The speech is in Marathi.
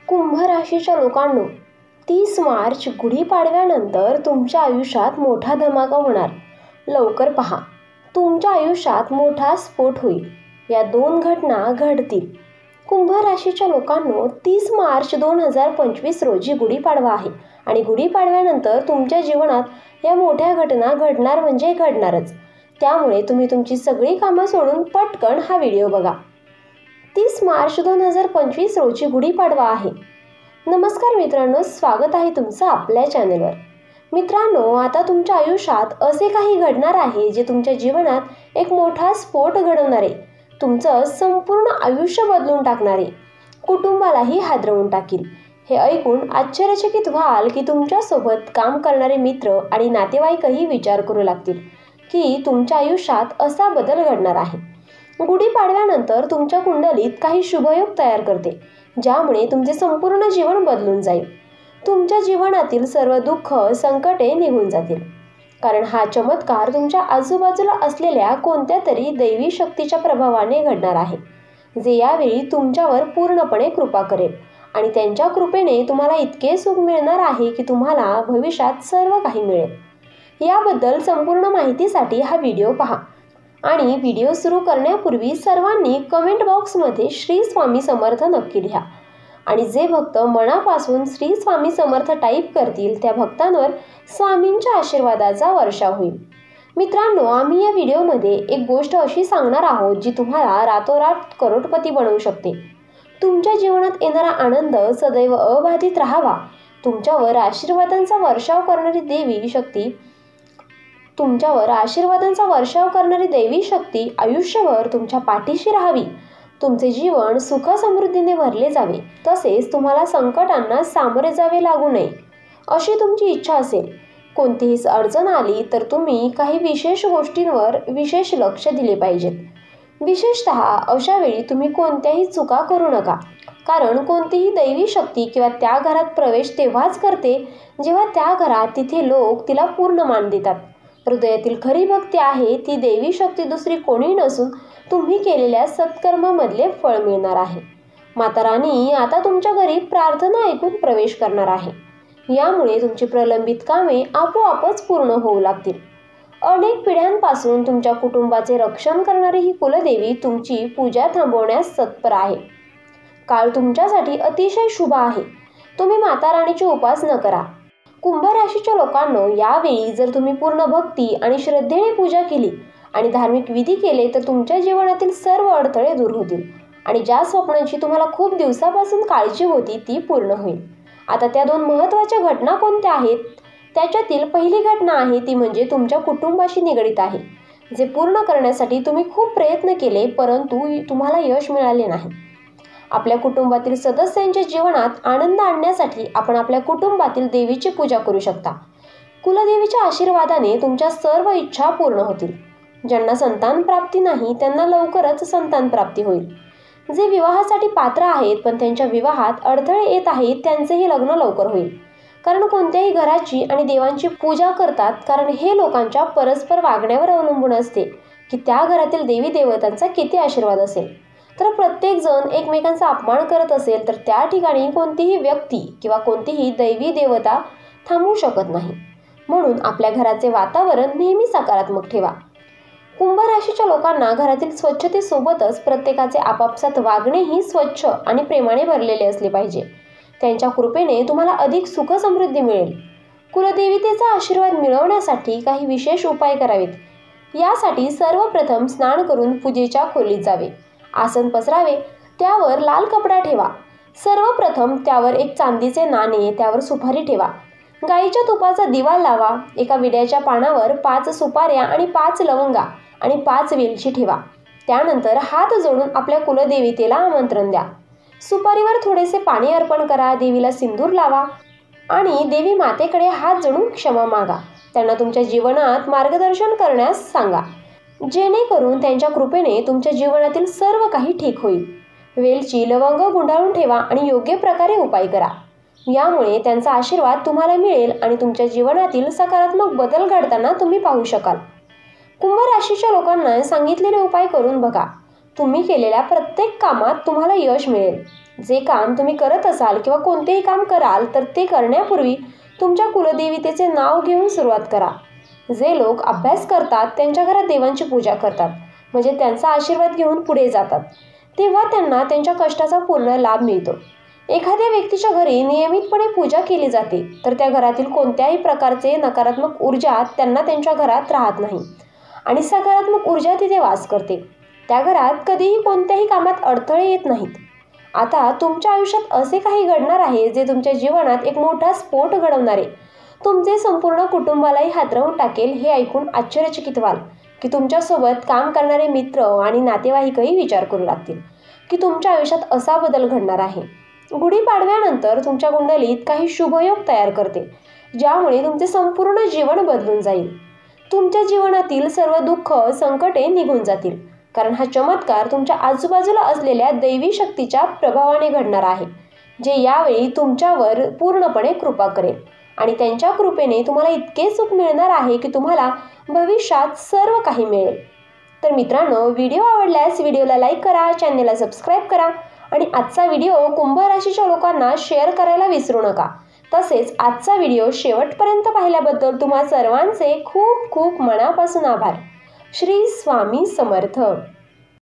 कुंभ राशीच्या लोकांनो, 30 मार्च गुढीपाडव्यानंतर तुमच्या आयुष्यात मोठा धमाका होणार. लवकर पहा, तुमच्या आयुष्यात मोठा स्फोट होईल. या 2 घटना घडतील. कुंभ राशीच्या लोकांनो, 30 मार्च 2025 रोजी गुढीपाडवा आहे आणि गुढीपाडव्यानंतर तुमच्या जीवनात या मोठ्या घटना घडणार म्हणजे घडणारच. त्यामुळे तुम्ही तुमची सगळी कामं सोडून पटकन हा व्हिडिओ बघा. 30 मार्च 2025 रोजी गुढीपाडवा आहे. नमस्कार मित्रांनो, स्वागत आहे तुमचं आपल्या चॅनलवर. मित्रांनो, आता तुमच्या आयुष्यात असे काही घडणार आहे जे तुमच्या जीवनात एक मोठा स्फोट घडवणार आहे. तुमचं संपूर्ण आयुष्य बदलून टाकणार आहे. कुटुंबालाही हादरवून टाकील. हे ऐकून आश्चर्यचकित व्हाल की तुमच्यासोबत काम करणारे मित्र आणि नातेवाईकही विचार करू लागतील की तुमच्या आयुष्यात असा बदल घडणार आहे. गुढीपाडव्यानंतर तुमच्या कुंडलीत काही शुभयोग तयार करते, ज्यामुळे तुमचे संपूर्ण जीवन बदलून जाईल. तुमच्या जीवनातील सर्व दुःख, संकटे निघून जातील. कारण हा चमत्कार तुमच्या आजूबाजूला असलेल्या कोणत्या तरी दैवी शक्तीच्या प्रभावाने घडणार आहे, जे यावेळी तुमच्यावर पूर्णपणे कृपा करेल आणि त्यांच्या कृपेने तुम्हाला इतके सुख मिळणार आहे की तुम्हाला भविष्यात सर्व काही मिळेल. याबद्दल संपूर्ण माहितीसाठी हा व्हिडिओ पहा. आणि व्हिडिओ सुरू करण्यापूर्वी सर्वांनी कमेंट बॉक्समध्ये श्री स्वामी समर्थ नक्की लिहा. आणि जे भक्त मनापासून श्री स्वामी समर्थ टाईप करतील त्या भक्तांवर स्वामींच्या आशीर्वादाचा वर्षाव होईल. मित्रांनो, आम्ही या व्हिडिओमध्ये एक गोष्ट अशी सांगणार आहोत जी तुम्हाला रातोरात करोडपती बनवू शकते. तुमच्या जीवनात येणारा आनंद सदैव अबाधित राहावा. तुमच्यावर आशीर्वादांचा वर्षाव करणारी दैवी शक्ती आयुष्यभर तुमच्या पाठीशी राहावी. तुमचे जीवन सुख समृद्धीने भरले जावे, तसेच तुम्हाला संकटांना सामोरे जावे लागू नये अशी तुमची इच्छा असेल. कोणतीही अडचण आली तर तुम्ही काही विशेष गोष्टींवर विशेष लक्ष दिले पाहिजेत. विशेषतः अशा वेळी तुम्ही कोणत्याही चुका करू नका, कारण कोणतीही दैवी शक्ती किंवा त्या घरात प्रवेश तेव्हाच करते जेव्हा त्या घरात तिथे लोक तिला पूर्ण मान देतात. हृदयातील खरी भक्ती आहे ती दैवी शक्ती दुसरी कोणी नसून तुम्ही केलेल्या सत्कर्मामधले फळ मिळणार आहे. माता राणी आता तुमच्या घरी प्रार्थना ऐकून प्रवेश करणार आहे. यामुळे तुमची प्रलंबित कामे आपोआपच पूर्ण होऊ लागतील. अनेक पिढ्यांपासून तुमच्या कुटुंबाचे रक्षण करणारी ही कुलदेवी तुमची पूजा थांबवण्यास तत्पर आहे. काळ तुमच्यासाठी अतिशय शुभ आहे. तुम्ही माता राणीची उपासना करा. कुंभ राशीच्या लोकांनो, यावेळी जर तुम्ही पूर्ण भक्ती आणि श्रद्धेने पूजा केली आणि धार्मिक विधी केले तर तुमच्या जीवनातील सर्व अडथळे दूर होतील आणि ज्या स्वप्नांची तुम्हाला खूप दिवसापासून काळजी होती ती पूर्ण होईल. आता त्या 2 महत्त्वाच्या घटना कोणत्या आहेत? त्याच्यातील पहिली घटना आहे ती म्हणजे तुमच्या कुटुंबाशी निगडीत आहे, जे पूर्ण करण्यासाठी तुम्ही खूप प्रयत्न केले परंतु तुम्हाला यश मिळाले नाही. आपल्या कुटुंबातील सदस्यांच्या जीवनात आनंद आणण्यासाठी आपण आपल्या कुटुंबातील देवीची पूजा करू शकता. कुलदेवीच्या आशीर्वादाने तुमच्या सर्व इच्छा पूर्ण होतील. ज्यांना संतान प्राप्ती नाही त्यांना लवकरच संतान प्राप्ती होईल. जे विवाहासाठी पात्र आहेत पण त्यांच्या विवाहात अडथळे येत आहेत त्यांचेही लग्न लवकर होईल. कारण कोणत्याही घराची आणि देवांची पूजा करतात, कारण हे लोकांच्या परस्पर वागण्यावर अवलंबून असते की त्या घरातील देवी देवतांचा किती आशीर्वाद असेल. तर प्रत्येक जण एकमेकांचा अपमान करत असेल तर त्या ठिकाणी कोणतीही व्यक्ती किंवा कोणतीही दैवी देवता थांबवू शकत नाही. म्हणून आपल्या घराचे वातावरण नेहमी सकारात्मक ठेवा. कुंभ राशीच्या लोकांना घरातील स्वच्छतेसोबतच प्रत्येकाचे आपापसात वागणेही स्वच्छ आणि प्रेमाने भरलेले असले पाहिजे. त्यांच्या कृपेने तुम्हाला अधिक सुख समृद्धी मिळेल. कुलदेवतेचा आशीर्वाद मिळवण्यासाठी काही विशेष उपाय करावेत. यासाठी सर्वप्रथम स्नान करून पूजेच्या खोलीत जावे. आसन पसरावे, त्यावर लाल कपडा ठेवा. सर्वप्रथम त्यावर एक चांदीचे नाणे, त्यावर सुपारी ठेवा. गाईच्या तुपाचा दिवा लावा. एका विड्याच्या पानावर 5 सुपाऱ्या आणि 5 लवंगा आणि 5 वेलची ठेवा. त्यानंतर हात जोडून आपल्या कुलदेवतेला आमंत्रण द्या. सुपारीवर थोडेसे पाणी अर्पण करा. देवीला सिंदूर लावा आणि देवी मातेकडे हात जोडून क्षमा मागा. त्यांना तुमच्या जीवनात मार्गदर्शन करण्यास सांगा, जेणेकरून त्यांच्या कृपेने तुमच्या जीवनातील सर्व काही ठीक होईल. वेलची, लवंग गुंडाळून ठेवा आणि योग्य प्रकारे उपाय करा. यामुळे त्यांचा आशीर्वाद तुम्हाला मिळेल आणि तुमच्या जीवनातील सकारात्मक बदल घडताना तुम्ही पाहू शकाल. कुंभ राशीच्या लोकांना सांगितलेले उपाय करून बघा. तुम्ही केलेल्या प्रत्येक कामात तुम्हाला यश मिळेल. जे काम तुम्ही करत असाल किंवा कोणतेही काम कराल तर ते करण्यापूर्वी तुमच्या कुलदेवतेचे नाव घेऊन सुरुवात करा. जे लोक अभ्यास करतात त्यांच्या घरात देवांची पूजा करतात, म्हणजे त्यांचा आशीर्वाद घेऊन पुढे जातात, तेव्हा त्यांना त्यांच्या कष्टाचा पूर्ण लाभ मिळतो. एखाद्या व्यक्तीच्या घरी नियमितपणे पूजा केली जाते तर त्या घरातील कोणत्याही प्रकारचे नकारात्मक ऊर्जा त्यांना त्यांच्या घरात राहत नाही आणि सकारात्मक ऊर्जा तिथे वास करते. त्या घरात कधीही कोणत्याही कामात अडथळे येत नाहीत. आता तुमच्या आयुष्यात असे काही घडणार आहे जे तुमच्या जीवनात एक मोठा स्फोट घडवणारे, तुमचे संपूर्ण कुटुंबालाही हादरवून टाकेल. हे ऐकून आश्चर्यचकित व्हाल की तुमच्यासोबत काम करणारे मित्र आणि नातेवाईकही विचार करू लागतील की तुमच्या आयुष्यात असा बदल घडणार आहे. गुढीपाडव्यानंतर तुमच्या कुंडलीत काही शुभयोग तयार करते, ज्यामुळे तुमचे संपूर्ण जीवन बदलून जाईल. तुमच्या जीवनातील सर्व दुःख संकटे निघून जातील, कारण हा चमत्कार तुमच्या आजूबाजूला असलेल्या दैवी शक्तीच्या प्रभावाने घडणार आहे, जे यावेळी तुमच्यावर पूर्णपणे कृपा करेल आणि त्यांच्या कृपेने तुम्हाला इतके सुख मिळणार आहे की तुम्हाला भविष्यात सर्व काही मिळेल. तर मित्रांनो, व्हिडिओ आवडल्यास व्हिडिओला लाईक करा, चॅनलला सबस्क्राईब करा आणि आजचा व्हिडिओ कुंभ राशीच्या लोकांना शेअर करायला विसरू नका. तसेच आजचा व्हिडिओ शेवटपर्यंत पाहिल्याबद्दल तुम्हा सर्वांचे खूप खूप मनापासून आभार. श्री स्वामी समर्थ.